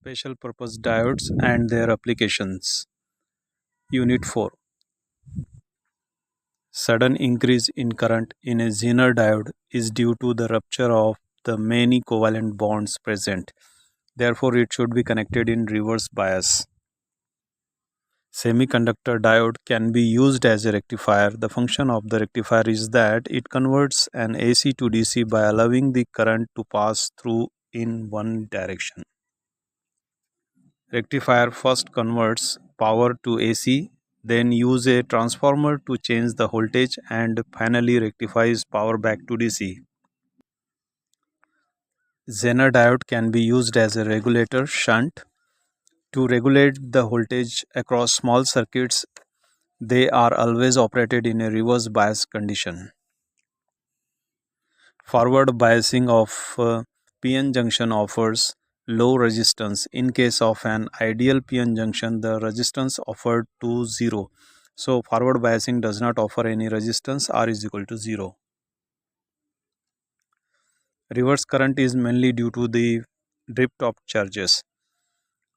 Special purpose diodes and their applications. Unit 4. Sudden increase in current in a Zener diode is due to the rupture of the many covalent bonds present. Therefore, it should be connected in reverse bias. Semiconductor diode can be used as a rectifier. The function of the rectifier is that it converts an AC to DC by allowing the current to pass through in one direction. Rectifier first converts power to AC, then use a transformer to change the voltage, and finally rectifies power back to DC. Zener diode can be used as a regulator shunt to regulate the voltage across small circuits. They are always operated in a reverse bias condition. Forward biasing of PN junction offers low resistance. In case of an ideal PN junction, the resistance offered to 0. So forward biasing does not offer any resistance. R is equal to 0. Reverse current is mainly due to the drift of charges.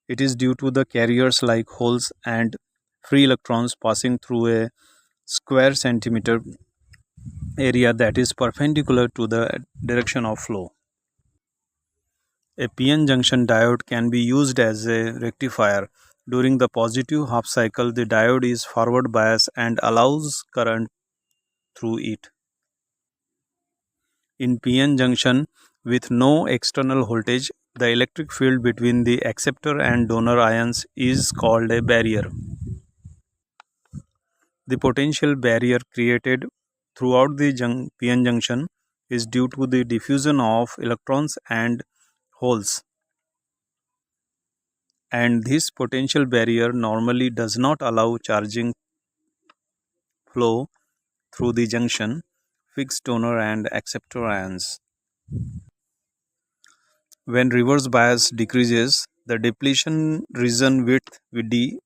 It is due to the carriers like holes and free electrons passing through a square centimeter area that is perpendicular to the direction of flow. A PN junction diode can be used as a rectifier. During the positive half cycle, the diode is forward biased and allows current through it. In PN junction with no external voltage, the electric field between the acceptor and donor ions is called a barrier. The potential barrier created throughout the PN junction is due to the diffusion of electrons and holes, and this potential barrier normally does not allow charging flow through the junction, fixed donor and acceptor ions. When reverse bias decreases, the depletion region width with D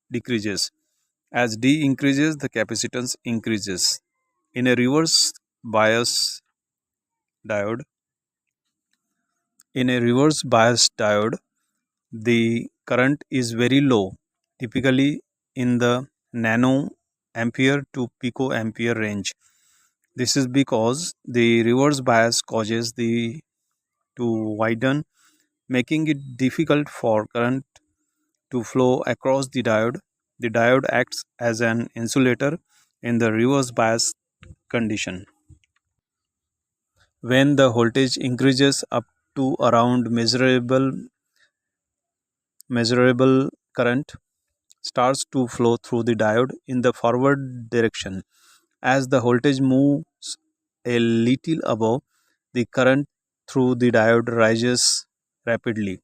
decreases. As D increases, the capacitance increases. In a reverse bias diode, the current is very low, typically in the nano ampere to picoampere range. This is because the reverse bias causes the to widen, making it difficult for current to flow across the diode. The diode acts as an insulator in the reverse bias condition. When the voltage increases up to around measurable current starts to flow through the diode in the forward direction. As the voltage moves a little above, the current through the diode rises rapidly.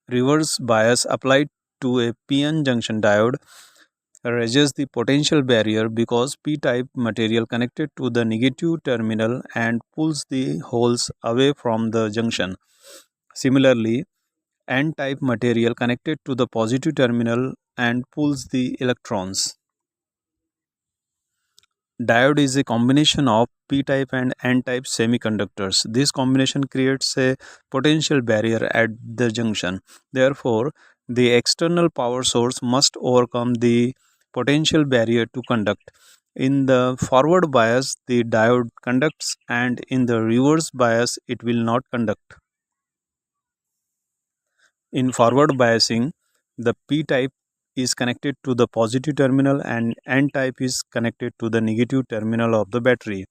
Reverse bias applied to a PN junction diode raises the potential barrier because p-type material connected to the negative terminal and pulls the holes away from the junction. Similarly, n-type material connected to the positive terminal and pulls the electrons. Diode is a combination of p-type and n-type semiconductors. This combination creates a potential barrier at the junction. Therefore, the external power source must overcome the potential barrier to conduct. In the forward bias, the diode conducts, and in the reverse bias, it will not conduct. In forward biasing, the p-type is connected to the positive terminal and n-type is connected to the negative terminal of the battery.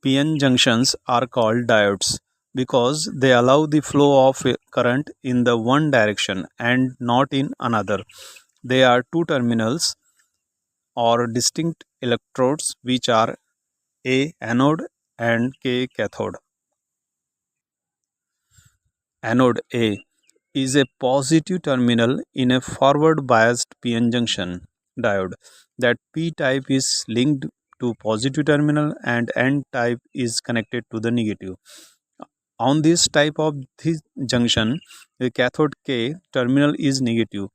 PN junctions are called diodes because they allow the flow of current in the one direction and not in another. They are two terminals or distinct electrodes which are A anode and K cathode. Anode A is a positive terminal in a forward biased PN junction diode. That P type is linked to positive terminal and N type is connected to the negative. On this type of this junction, the cathode K terminal is negative.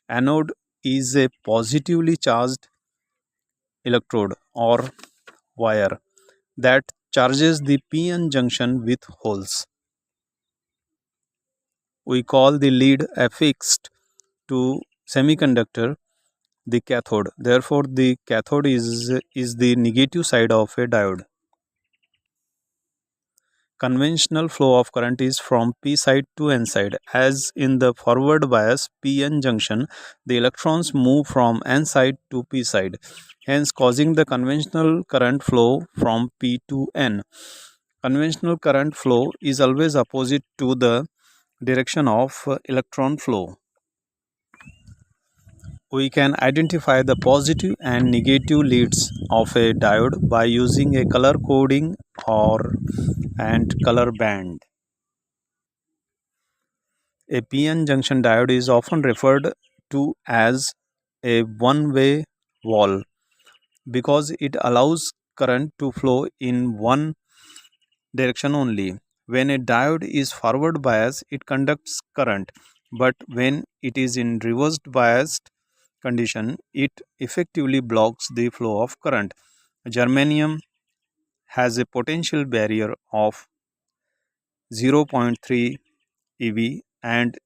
Anode is a positively charged electrode or wire that charges the PN junction with holes. We call the lead affixed to semiconductor the cathode. Therefore, the cathode is the negative side of a diode. Conventional flow of current is from p side to n side. As in the forward bias p-n junction, the electrons move from n side to p side, hence causing the conventional current flow from p to n. Conventional current flow is always opposite to the direction of electron flow. We can identify the positive and negative leads of a diode by using a color coding or and color band. A PN junction diode is often referred to as a one-way wall because it allows current to flow in one direction only. When a diode is forward biased, it conducts current, but when it is in reversed biased condition, it effectively blocks the flow of current. Germanium has a potential barrier of 0.3 eV and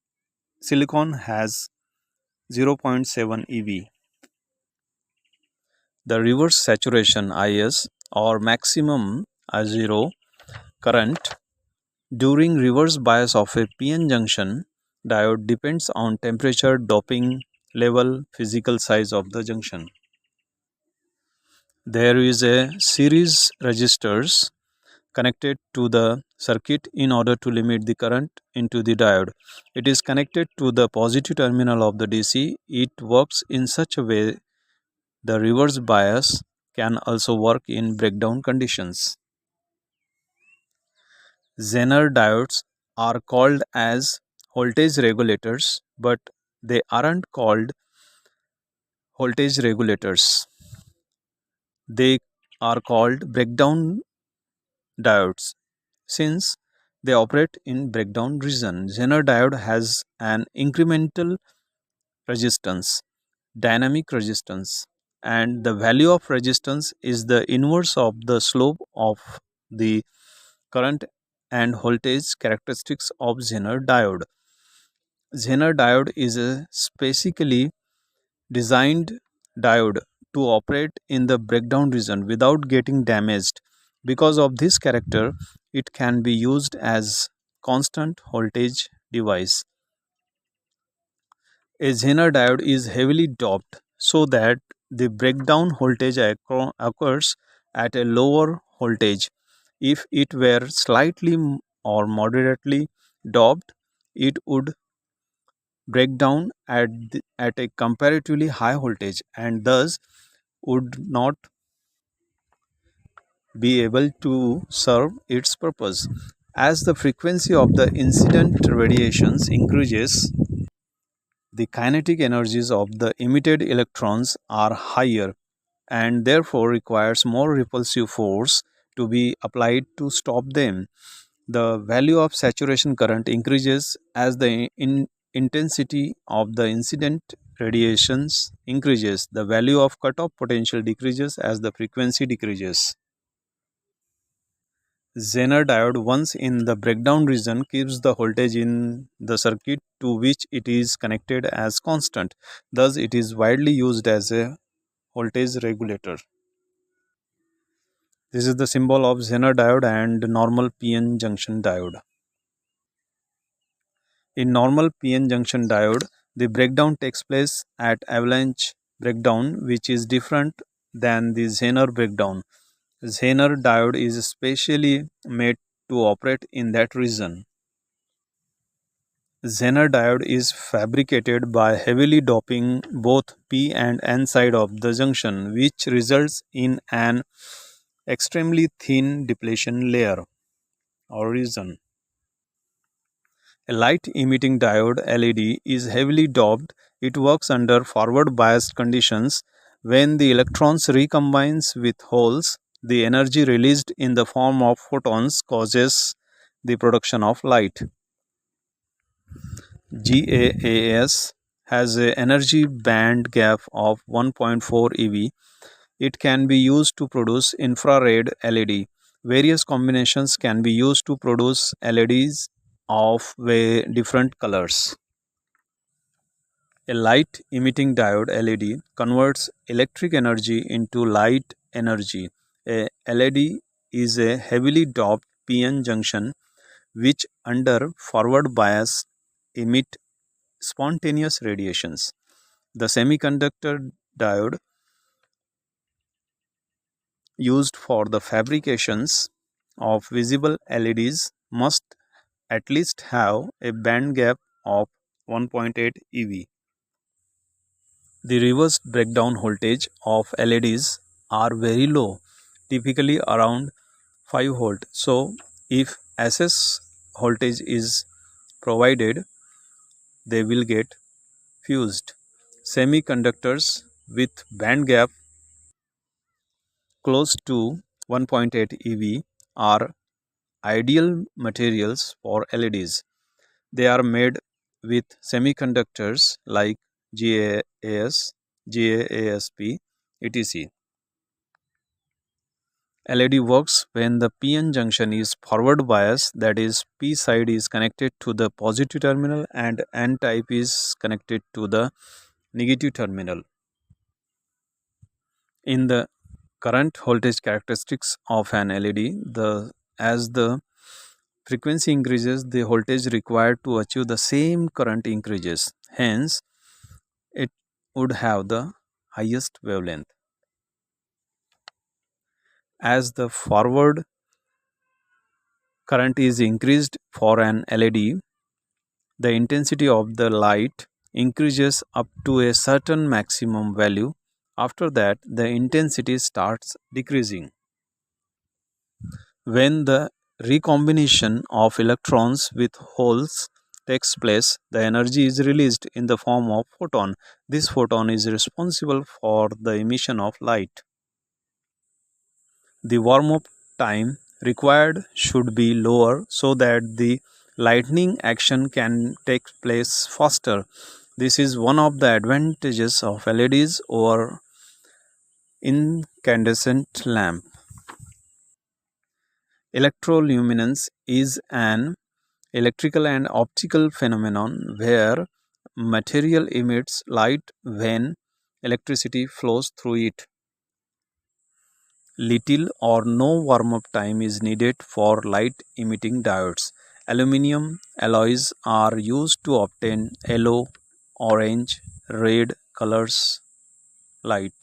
silicon has 0.7 eV. The reverse saturation IS or maximum I0 current during reverse bias of a PN junction diode depends on temperature, doping level, physical size of the junction. There is a series resistors connected to the circuit in order to limit the current into the diode. It is connected to the positive terminal of the DC. It works in such a way the reverse bias can also work in breakdown conditions. Zener diodes are called as voltage regulators, but they aren't called voltage regulators. They are called breakdown diodes since they operate in breakdown region. Zener diode has an incremental resistance, dynamic resistance, and the value of resistance is the inverse of the slope of the current and voltage characteristics of Zener diode. Zener diode is a specifically designed diode to operate in the breakdown region without getting damaged. Because of this character, it can be used as constant voltage device. A Zener diode is heavily doped so that the breakdown voltage occurs at a lower voltage. If it were slightly or moderately doped, it would break down at a comparatively high voltage and thus would not be able to serve its purpose. As the frequency of the incident radiations increases, the kinetic energies of the emitted electrons are higher and therefore requires more repulsive force to be applied to stop them. The value of saturation current increases as the intensity of the incident radiations increases. The value of cutoff potential decreases as the frequency decreases. Zener diode, once in the breakdown region, keeps the voltage in the circuit to which it is connected as constant. Thus, it is widely used as a voltage regulator. This is the symbol of Zener diode and normal PN junction diode. In normal PN junction diode, the breakdown takes place at avalanche breakdown, which is different than the Zener breakdown. Zener diode is specially made to operate in that region. Zener diode is fabricated by heavily doping both P and N side of the junction, which results in an extremely thin depletion layer or region. A light emitting diode LED is heavily doped. It works under forward biased conditions. When the electrons recombines with holes, the energy released in the form of photons causes the production of light. GaAs has an energy band gap of 1.4 eV. It can be used to produce infrared LED. Various combinations can be used to produce LEDs of different colors. A light emitting diode LED converts electric energy into light energy. A LED is a heavily doped PN junction which under forward bias emit spontaneous radiations. The semiconductor diode used for the fabrications of visible LEDs must at least have a band gap of 1.8 eV. The reverse breakdown voltage of LEDs are very low, typically around 5 volt. So if SS voltage is provided, they will get fused. Semiconductors with band gap close to 1.8 eV are ideal materials for LEDs. They are made with semiconductors like GaAs, GaAsP, etc. LED works when the PN junction is forward bias, that is, P side is connected to the positive terminal and N type is connected to the negative terminal. In the current voltage characteristics of an LED, as the frequency increases, the voltage required to achieve the same current increases. Hence, it would have the highest wavelength. As the forward current is increased for an LED, the intensity of the light increases up to a certain maximum value. After that, the intensity starts decreasing. When the recombination of electrons with holes takes place, the energy is released in the form of photon. This photon is responsible for the emission of light. The warm-up time required should be lower so that the lightning action can take place faster. This is one of the advantages of LEDs over incandescent lamp. Electroluminescence is an electrical and optical phenomenon where material emits light when electricity flows through it. Little or no warm-up time is needed for light-emitting diodes. Aluminum alloys are used to obtain yellow, orange, red colors light.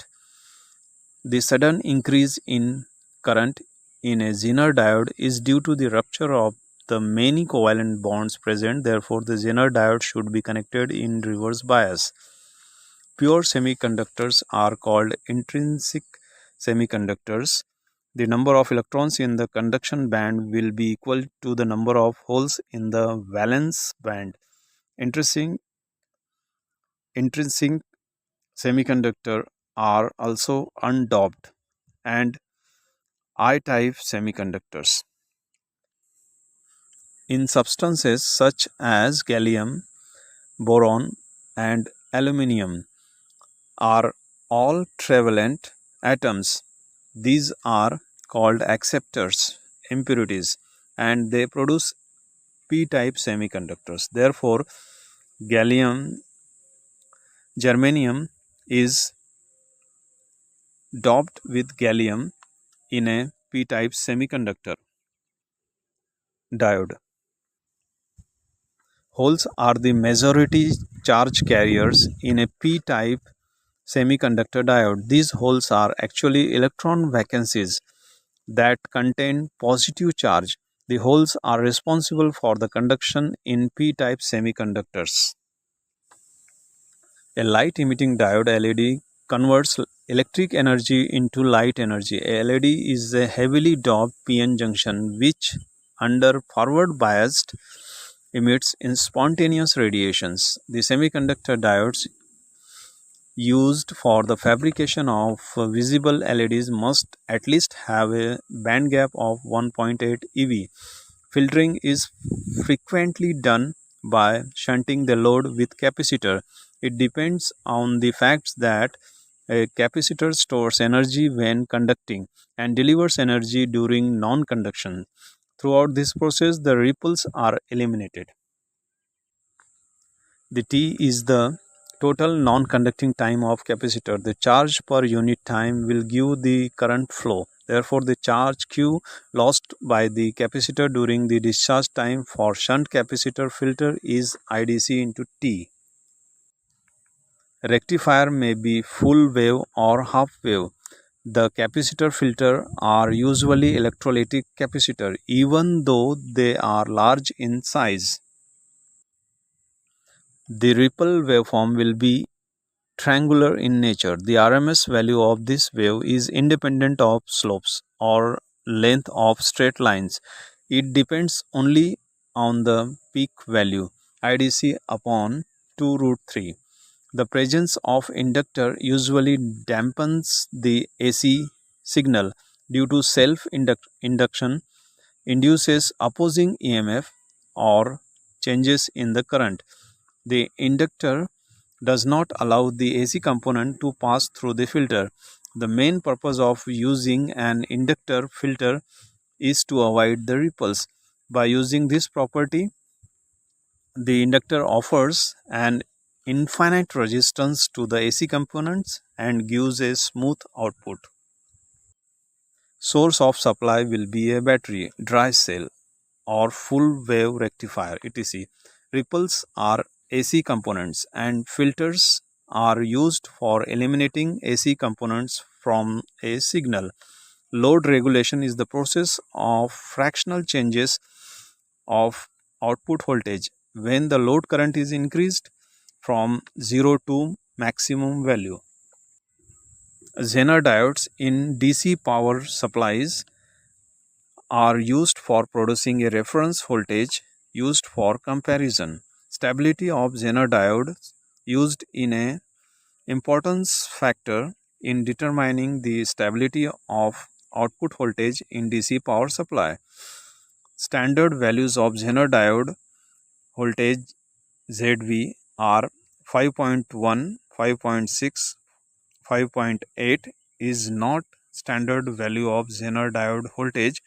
The sudden increase in current in a Zener diode is due to the rupture of the many covalent bonds present. Therefore, the Zener diode should be connected in reverse bias. Pure semiconductors are called intrinsic semiconductors. The number of electrons in the conduction band will be equal to the number of holes in the valence band. Intrinsic semiconductors are also undoped and I-type semiconductors. In substances such as gallium, boron, and aluminium are all trivalent atoms. These are called acceptors, impurities, and they produce p-type semiconductors. Therefore, germanium is doped with gallium in a p-type semiconductor diode. Holes are the majority charge carriers in a p-type semiconductor diode. These holes are actually electron vacancies that contain positive charge. The holes are responsible for the conduction in p-type semiconductors. A light emitting diode LED converts electric energy into light energy. A LED is a heavily doped PN junction which under forward biased emits in spontaneous radiations. The semiconductor diodes used for the fabrication of visible LEDs must at least have a band gap of 1.8 eV. Filtering is frequently done by shunting the load with capacitor. It depends on the fact that a capacitor stores energy when conducting and delivers energy during non-conduction. Throughout this process, the ripples are eliminated. The T is the total non-conducting time of capacitor. The charge per unit time will give the current flow. Therefore, the charge Q lost by the capacitor during the discharge time for shunt capacitor filter is IDC into T. Rectifier may be full wave or half wave. The capacitor filter are usually electrolytic capacitor even though they are large in size. The ripple waveform will be triangular in nature. The RMS value of this wave is independent of slopes or length of straight lines. It depends only on the peak value IDC upon 2 root 3. The presence of inductor usually dampens the AC signal due to self-induction induces opposing EMF or changes in the current. The inductor does not allow the AC component to pass through the filter. The main purpose of using an inductor filter is to avoid the ripples. By using this property, the inductor offers an infinite resistance to the AC components and gives a smooth output. Source of supply will be a battery, dry cell, or full wave rectifier etc. Ripples are AC components and filters are used for eliminating AC components from a signal. Load regulation is the process of fractional changes of output voltage when the load current is increased from 0 to maximum value. Zener diodes in DC power supplies are used for producing a reference voltage used for comparison. Stability of Zener diode used in a importance factor in determining the stability of output voltage in DC power supply. Standard values of Zener diode voltage ZV are 5.1, 5.6, 5.8 is not standard value of Zener diode voltage,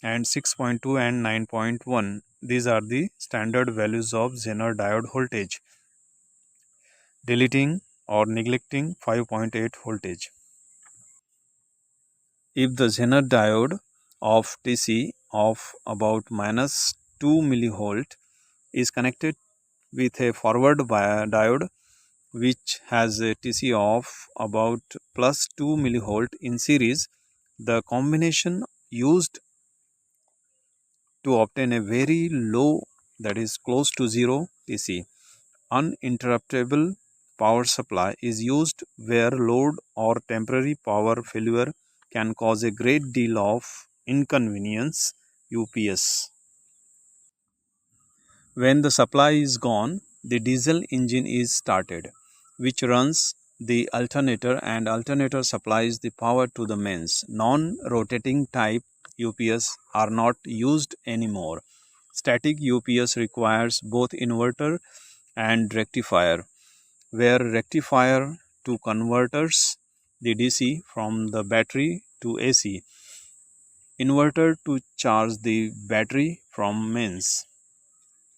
and 6.2 and 9.1. These are the standard values of Zener diode voltage. Deleting or neglecting 5.8 voltage. If the Zener diode of TC of about minus 2 millivolt is connected with a forward diode which has a TC of about plus 2 millivolt in series, the combination used to obtain a very low, that is close to 0 TC. Uninterruptible power supply is used where load or temporary power failure can cause a great deal of inconvenience UPS. When the supply is gone, the diesel engine is started, which runs the alternator, and alternator supplies the power to the mains. Non-rotating type UPS are not used anymore. Static UPS requires both inverter and rectifier, where rectifier to converters the DC from the battery to AC, inverter to charge the battery from mains.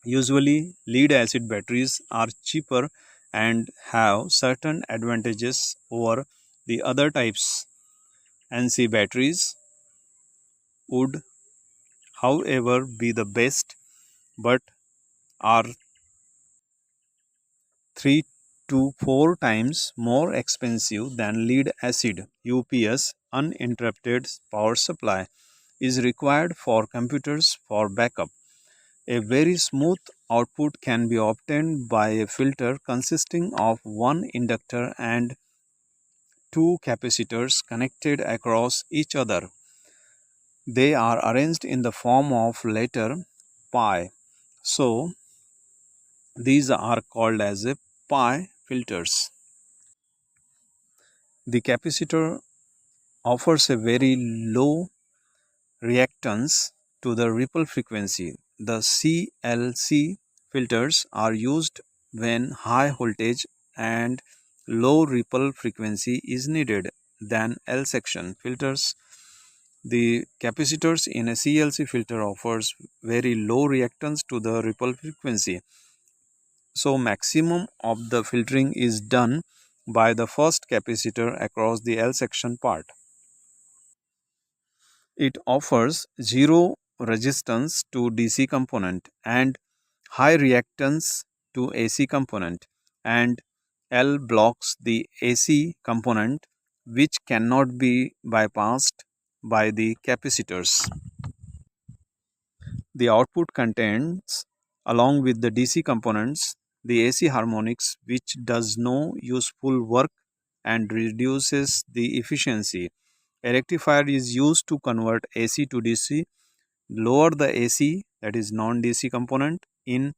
Usually, lead acid batteries are cheaper and have certain advantages over the other types. NC batteries would, however, be the best but are 3 to 4 times more expensive than lead acid. UPS, uninterrupted power supply, is required for computers for backup. A very smooth output can be obtained by a filter consisting of one inductor and two capacitors connected across each other. They are arranged in the form of letter pi. So, these are called as a pi filters. The capacitor offers a very low reactance to the ripple frequency. The CLC filters are used when high voltage and low ripple frequency is needed. Than L section filters The capacitors in a CLC filter offers very low reactance to the ripple frequency. So maximum of the filtering is done by the first capacitor across the L section part. It offers zero resistance to DC component and high reactance to AC component, and L blocks the AC component which cannot be bypassed by the capacitors. The output contains, along with the DC components, the AC harmonics which does no useful work and reduces the efficiency. A rectifier is used to convert AC to DC, lower the AC, that is non-DC component in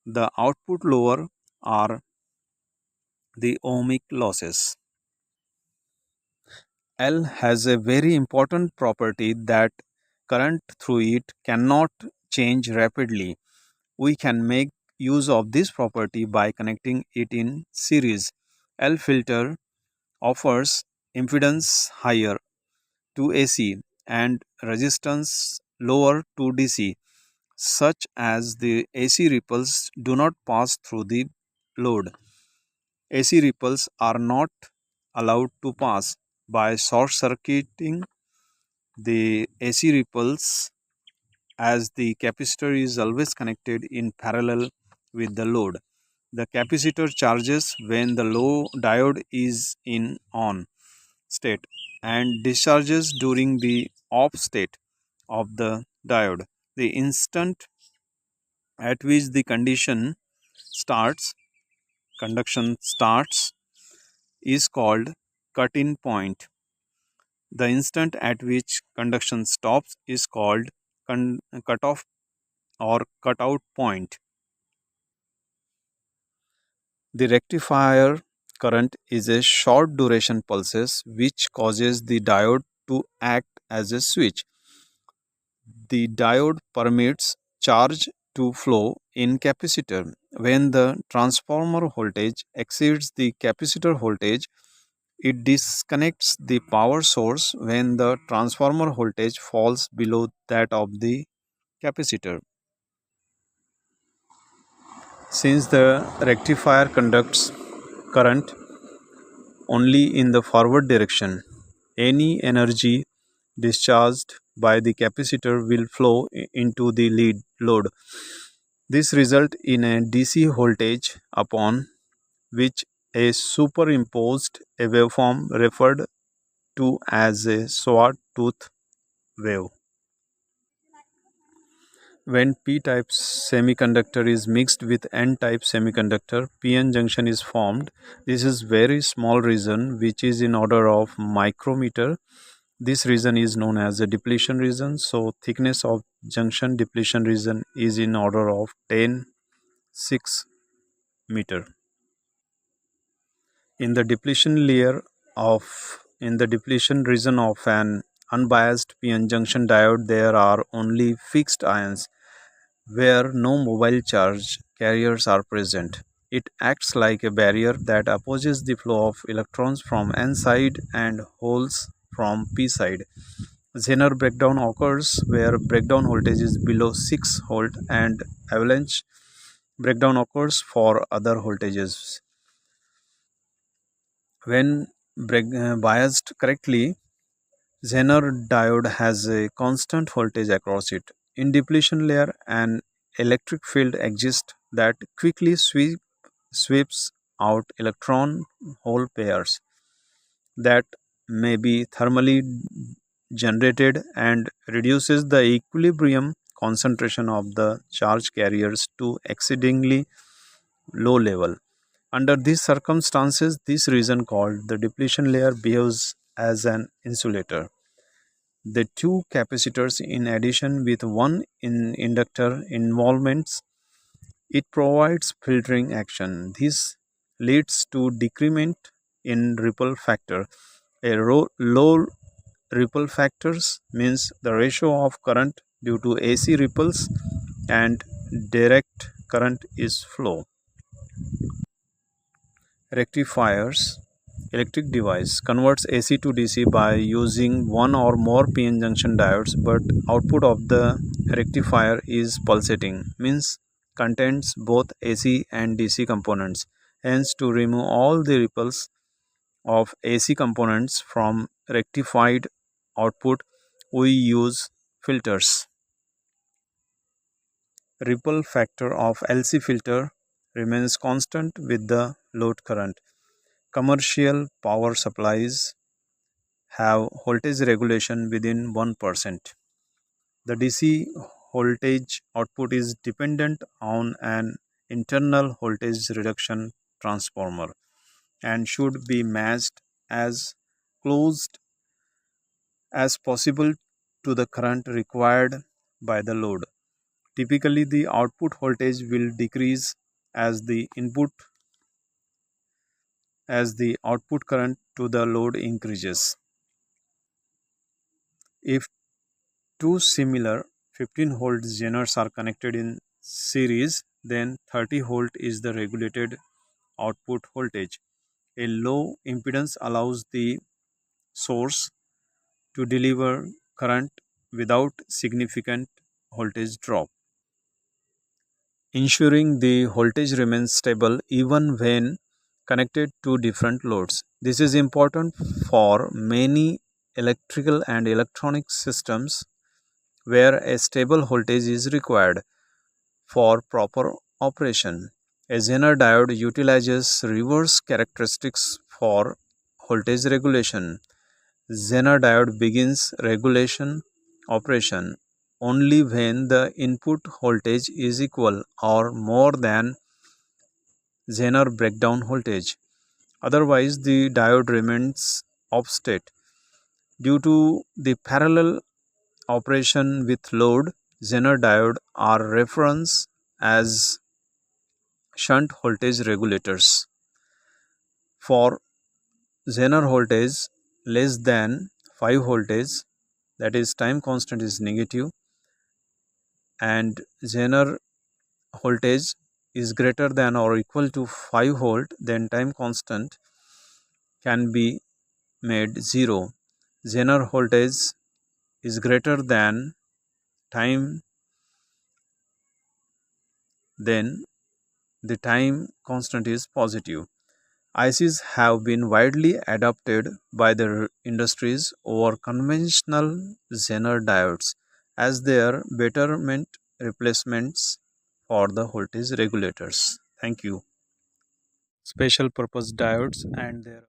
the output, lower are the ohmic losses. L has a very important property that current through it cannot change rapidly. We can make use of this property by connecting it in series. L filter offers impedance higher to AC and resistance lower to DC, such as the AC ripples do not pass through the load. AC ripples are not allowed to pass by short circuiting the AC ripples, as the capacitor is always connected in parallel with the load. The capacitor charges when the low diode is in on state and discharges during the off state of the diode. The instant at which the conduction starts is called cut-in point. The instant at which conduction stops is called cutoff or cutout point. The rectifier current is a short duration pulses which causes the diode to act as a switch. The diode permits charge to flow in capacitor. When the transformer voltage exceeds the capacitor voltage, it disconnects the power source when the transformer voltage falls below that of the capacitor. Since the rectifier conducts current only in the forward direction, any energy discharged by the capacitor will flow into the lead load. This results in a DC voltage upon which a superimposed a waveform referred to as a sawtooth wave. When p-type semiconductor is mixed with n-type semiconductor, p-n junction is formed. This is very small region which is in order of micrometer. This region is known as a depletion region. So thickness of junction depletion region is in order of 10 6 meter. In the depletion layer in the depletion region of an unbiased p-n junction diode, there are only fixed ions where no mobile charge carriers are present. It acts like a barrier that opposes the flow of electrons from n side and holes from p side. Zener breakdown occurs where breakdown voltage is below 6 volt and avalanche breakdown occurs for other voltages. When biased correctly, Zener diode has a constant voltage across it. In depletion layer, an electric field exists that quickly sweeps out electron hole pairs that may be thermally generated and reduces the equilibrium concentration of the charge carriers to exceedingly low level. Under these circumstances, this region called the depletion layer behaves as an insulator. The two capacitors in addition with one inductor involvements, it provides filtering action. This leads to decrement in ripple factor. Low ripple factors means the ratio of current due to AC ripples and direct current is flow. Rectifiers electric device converts AC to DC by using one or more PN junction diodes, but output of the rectifier is pulsating, means contains both AC and DC components. Hence, to remove all the ripples of AC components from rectified output, we use filters. Ripple factor of LC filter remains constant with the load current. Commercial power supplies have voltage regulation within 1%. The DC voltage output is dependent on an internal voltage reduction transformer and should be matched as close as possible to the current required by the load. Typically, the output voltage will decrease as the output current to the load increases. If two similar 15-volt Zeners are connected in series, then 30 volt is the regulated output voltage. A low impedance allows the source to deliver current without significant voltage drop, ensuring the voltage remains stable even when connected to different loads. This is important for many electrical and electronic systems where a stable voltage is required for proper operation. A Zener diode utilizes reverse characteristics for voltage regulation. Zener diode begins regulation operation only when the input voltage is equal or more than Zener breakdown voltage. Otherwise, the diode remains off state. Due to the parallel operation with load, Zener diode are referenced as shunt voltage regulators. For Zener voltage less than 5 voltage, that is time constant is negative, and Zener voltage is greater than or equal to 5 volt, then time constant can be made 0. Zener voltage is greater than time, then the time constant is positive. ICs have been widely adopted by the industries over conventional Zener diodes as their betterment replacements for the voltage regulators. Thank you. Special purpose diodes and their